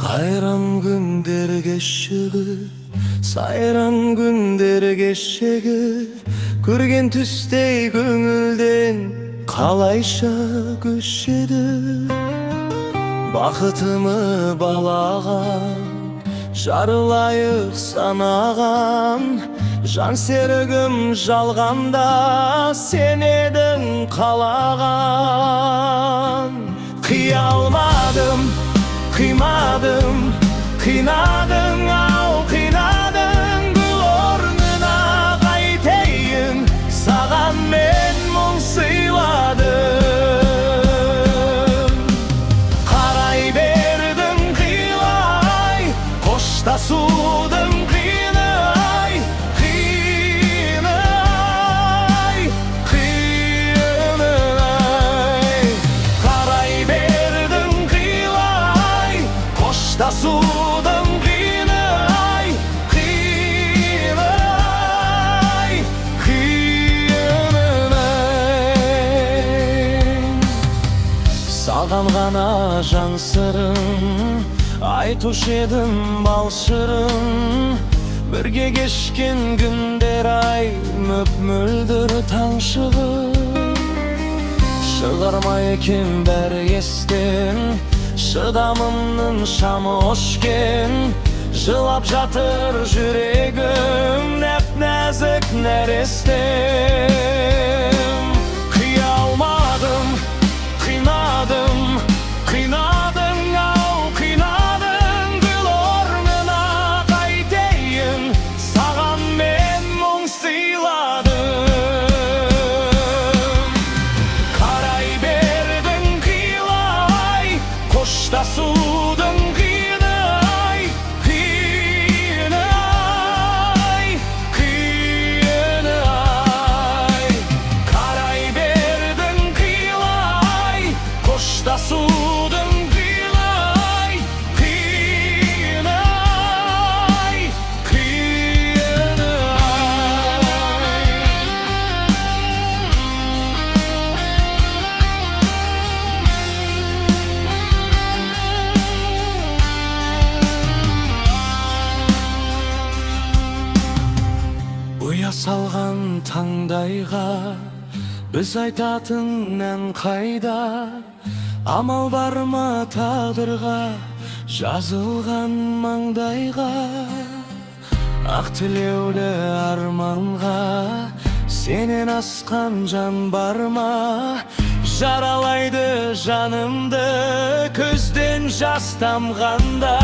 Kayran günler geçşigi, sayran günler geçşigi, Көрген түстей көңілден қалайша көшеді. Бақытымы балаған, жарылайық санаған, жан серігім жалғанда сен едің қалаған. Қия алмадым, қимадым, қинадың ау қинадың, гүл орнына қайтейін, саған мен мұң сыйладым. Қарай бердің қилай, қоштасудың қиыны ай, қиыны ай, қиыны ай. Қарай бердің қилай, қоштасудың қиыны ай, қиыны ай, қиыны ай. Саған ғана жан сырым айтушы едім бал шырым, бірге кешкен күндер ай мөп-мөлдір таң шығып. Шығарма екен бәрі естен, шыдамымның шамы өшкен, жылап жатыр жүрегім нәп-нәзік нәрестем. Қия алмадым, қинадым, қинадың ау қинадың, гүл орнына қайтейін, саған мен мұң сыйладым. Қарай бердің қилай, қоштасудың қиыны ай, қиыны ай, қиыны ай. Қарай бердің қилай, қоштасудың қиыны ай, қиыны ай, қиыны Ұя салған таңдайға біз айтатын ән қайда? Амал бар ма тағдырға жазылған маңдайға? Ақ тілеулі арманға сенен асқан жан бар ма? Жаралайды жанымды көзден жас тамғанда.